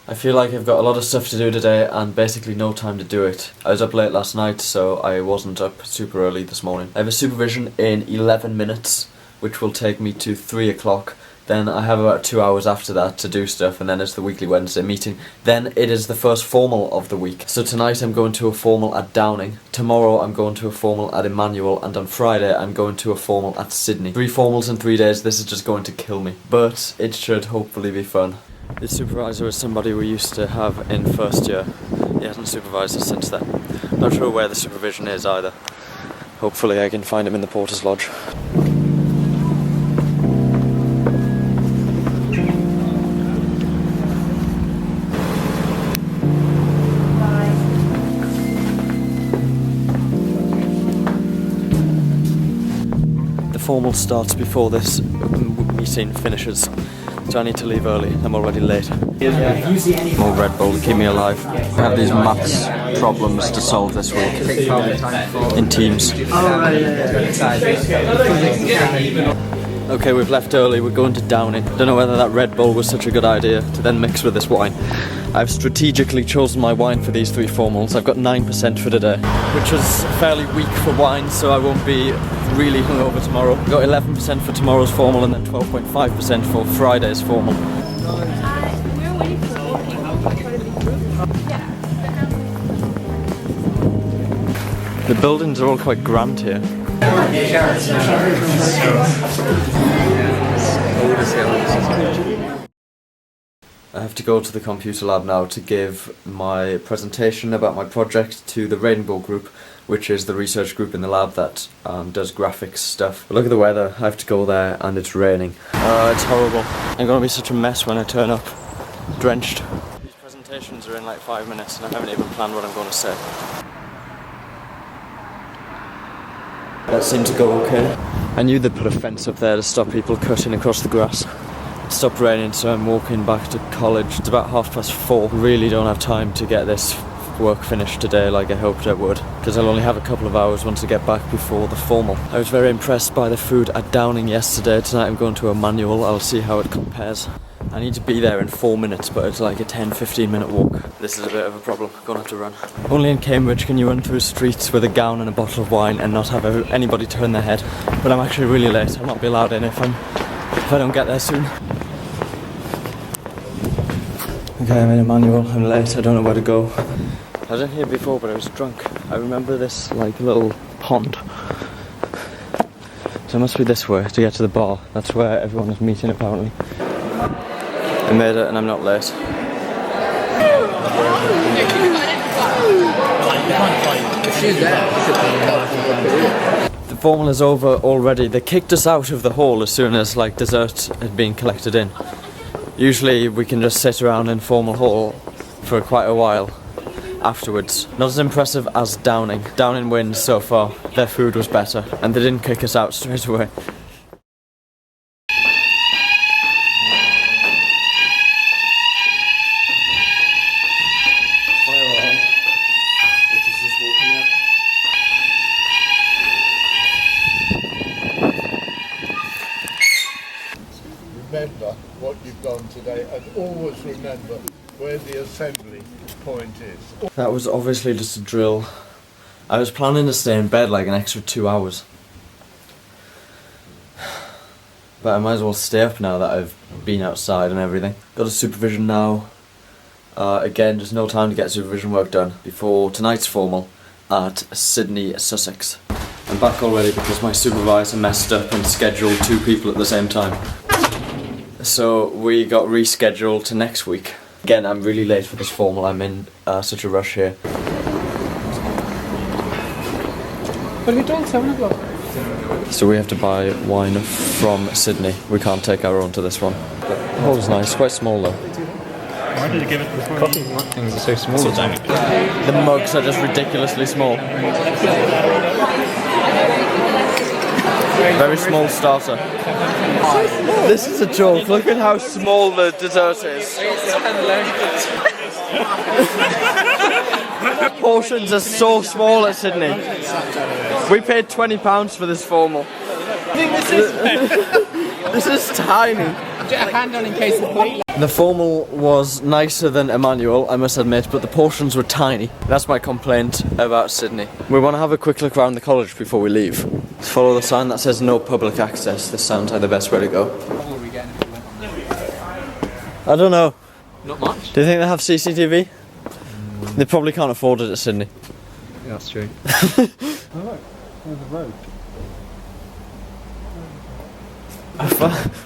I feel like I've got a lot of stuff to do today and basically no time to do it. I was up late last night, so I wasn't up super early this morning. I have a supervision in 11 minutes, which will take me to 3 o'clock. Then I have about 2 hours after that to do stuff, and then it's the weekly Wednesday meeting. Then it is the first formal of the week. So tonight I'm going to a formal at Downing. Tomorrow I'm going to a formal at Emmanuel, and on Friday I'm going to a formal at Sydney. 3 formals in 3 days. This is just going to kill me. But it should hopefully be fun. The supervisor is somebody we used to have in first year. He hasn't supervised us since then. Not sure where the supervision is either. Hopefully I can find him in the Porter's Lodge. The formal starts before this meeting finishes. So I need to leave early. I'm already late. More Red Bull to keep me alive. I have these maths problems to solve this week in teams. Okay, we've left early. We're going to Downing. Don't know whether that Red Bull was such a good idea to then mix with this wine. I've strategically chosen my wine for these 3 formals. I've got 9% for today, which was fairly weak for wine, so I won't be really hungover tomorrow. I've got 11% for tomorrow's formal and then 12.5% for Friday's formal. The buildings are all quite grand here. I have to go to the computer lab now to give my presentation about my project to the Rainbow group, which is the research group in the lab that does graphics stuff. But look at the weather. I have to go there and it's raining. It's horrible. I'm gonna be such a mess when I turn up, drenched. These presentations are in like 5 minutes and I haven't even planned what I'm going to say. That seemed to go okay. I knew they'd put a fence up there to stop people cutting across the grass. It stopped raining, so I'm walking back to college. It's about 4:30. Really don't have time to get this work finished today like I hoped I would, because I'll only have a couple of hours once I get back before the formal. I was very impressed by the food at Downing yesterday. Tonight I'm going to Emmanuel. I'll see how it compares. I need to be there in 4 minutes, but it's like a 10-15 minute walk. This is a bit of a problem. I'm gonna have to run. Only in Cambridge can you run through streets with a gown and a bottle of wine and not have anybody turn their head. But I'm actually really late. I'll not be allowed in if I don't get there soon. Okay, I'm in Emmanuel. I'm late. I don't know where to go. I was in here before, but I was drunk. I remember this like little pond. So it must be this way to get to the bar. That's where everyone is meeting apparently. I made it and I'm not late. The formal is over already. They kicked us out of the hall as soon as like dessert had been collected in. Usually we can just sit around in formal hall for quite a while afterwards. Not as impressive as Downing. Downing wins so far. Their food was better and they didn't kick us out straight away. Remember what you've done today and always remember where the assembly point is. That was obviously just a drill. I was planning to stay in bed like an extra 2 hours. But I might as well stay up now that I've been outside and everything. Got a supervision now. Again, just no time to get supervision work done before tonight's formal at Sydney, Sussex. I'm back already because my supervisor messed up and scheduled 2 people at the same time. So we got rescheduled to next week. Again, I'm really late for this formal. I'm in such a rush here. What are we doing? 7 o'clock? So we have to buy wine from Sydney. We can't take our own to this one. The hall is nice, quite small though. Why did you give it before? Things are so small. The mugs are just ridiculously small. Very small starter. This is a joke. Look at how small the dessert is. Portions are so small at Sydney. We paid £20 for this formal. I think this is This is tiny. Get a hand on in case of The formal was nicer than Emmanuel, I must admit, but the portions were tiny. That's my complaint about Sydney. We want to have a quick look around the college before we leave. Let's follow the sign that says no public access. This sounds like the best way to go. What would we get if we went on there? I don't know. Not much. Do you think they have CCTV? They probably can't afford it at Sydney. Yeah, that's true. Oh look, there's the road.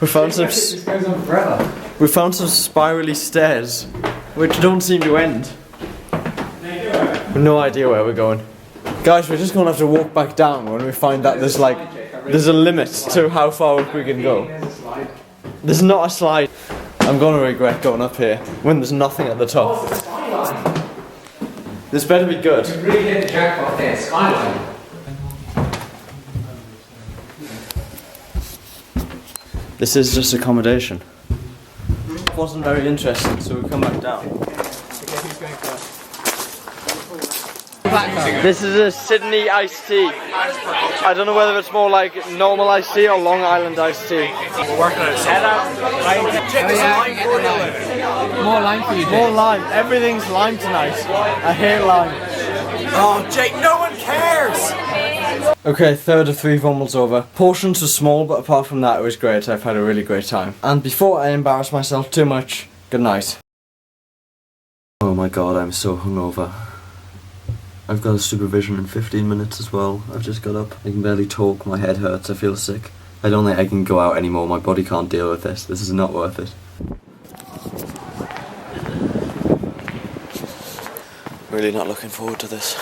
We found some. This goes on forever. We found some spirally stairs, which don't seem to end. We've no idea where we're going. Guys, we're just gonna have to walk back down when we find that there's a limit to how far up we can go. There's not a slide. I'm gonna regret going up here when there's nothing at the top. This better be good. We really hit the jackpot there, skyline. This is just accommodation. Wasn't very interesting, so we come back down. This is a Sydney iced tea. I don't know whether it's more like normal iced tea or Long Island iced tea. We're working on it. More lime for you, More lime. Everything's lime tonight. I hate lime. Oh, Jake, no one cares! Okay, third of 3 formals over. Portions were small, but apart from that, it was great. I've had a really great time. And before I embarrass myself too much, good night. Oh my god, I'm so hungover. I've got a supervision in 15 minutes as well. I've just got up. I can barely talk, my head hurts, I feel sick. I don't think I can go out anymore, my body can't deal with this. This is not worth it. Really not looking forward to this.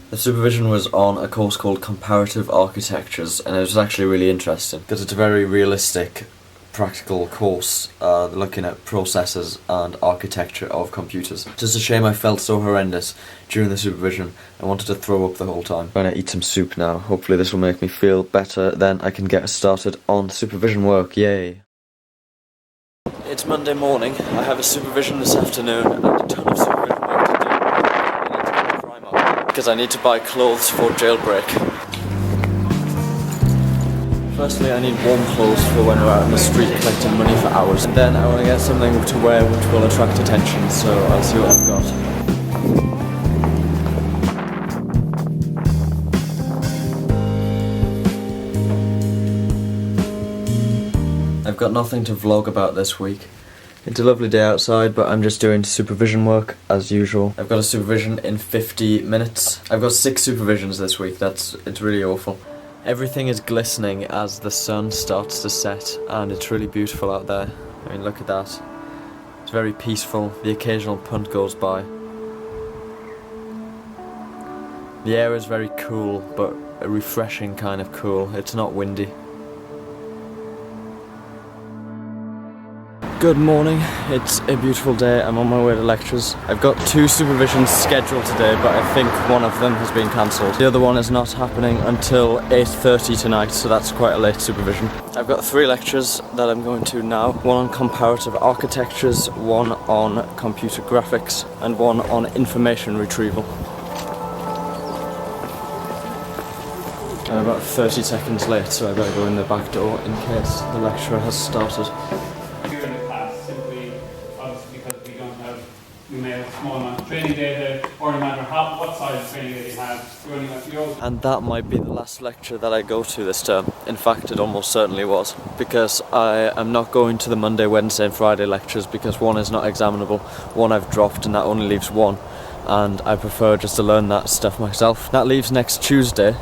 The supervision was on a course called Comparative Architectures, and it was actually really interesting because it's a very realistic, practical course looking at processes and architecture of computers. Just a shame I felt so horrendous during the supervision. I wanted to throw up the whole time. I'm gonna eat some soup now. Hopefully this will make me feel better, then I can get started on supervision work. Yay! It's Monday morning. I have a supervision this afternoon and a ton of supervision work to do. Because I need to buy clothes for jailbreak. Firstly, I need warm clothes for when we're out in the street collecting money for hours. And then I want to get something to wear which will attract attention, so I'll see what I've got. I've got nothing to vlog about this week. It's a lovely day outside, but I'm just doing supervision work as usual. I've got a supervision in 50 minutes. I've got 6 supervisions this week. It's really awful. Everything is glistening as the sun starts to set, and it's really beautiful out there. I mean, look at that. It's very peaceful. The occasional punt goes by. The air is very cool, but a refreshing kind of cool. It's not windy. Good morning, it's a beautiful day. I'm on my way to lectures. I've got 2 supervisions scheduled today, but I think one of them has been cancelled. The other one is not happening until 8:30 tonight, so that's quite a late supervision. I've got 3 lectures that I'm going to now. One on comparative architectures, one on computer graphics, and one on information retrieval. I'm about 30 seconds late, so I better go in the back door in case the lecturer has started. We may have a small amount of training data, or no matter what size of training data you have, running at the old. And that might be the last lecture that I go to this term. In fact, it almost certainly was, because I am not going to the Monday, Wednesday and Friday lectures because one is not examinable, one I've dropped and that only leaves one, and I prefer just to learn that stuff myself. That leaves next Tuesday,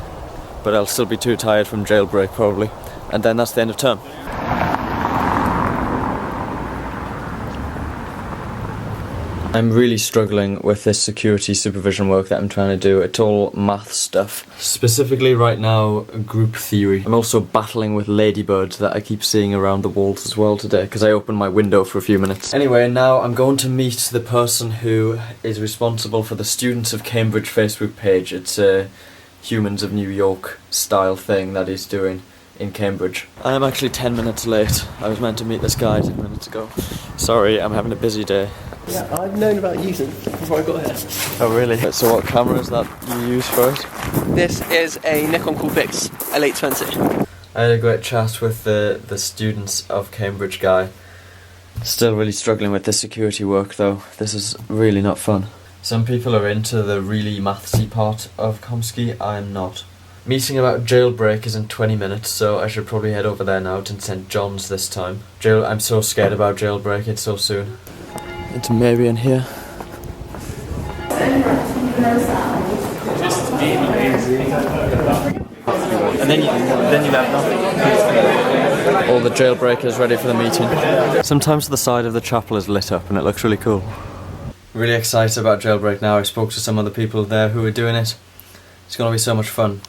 but I'll still be too tired from jailbreak probably, and then that's the end of term. I'm really struggling with this security supervision work that I'm trying to do. It's all math stuff. Specifically right now, group theory. I'm also battling with ladybirds that I keep seeing around the walls as well today because I opened my window for a few minutes. Anyway, now I'm going to meet the person who is responsible for the Students of Cambridge Facebook page. It's a Humans of New York style thing that he's doing in Cambridge. I am actually 10 minutes late. I was meant to meet this guy 10 minutes ago. Sorry, I'm having a busy day. Yeah, I've known about you since before I got here. Oh really? So what camera is that you use for it? This is a Nikon Coolpix L820. I had a great chat with the Students of Cambridge guy, Still really struggling with the security work though. This is really not fun. Some people are into the really mathsy part of Komski, I'm not. Meeting about jailbreak is in 20 minutes, so I should probably head over there now to St. John's this time. I'm so scared about jailbreak, it's so soon. Into Mary in here. And then you have nothing. All the jailbreakers ready for the meeting. Sometimes the side of the chapel is lit up and it looks really cool. Really excited about jailbreak now. I spoke to some other people there who are doing it. It's going to be so much fun.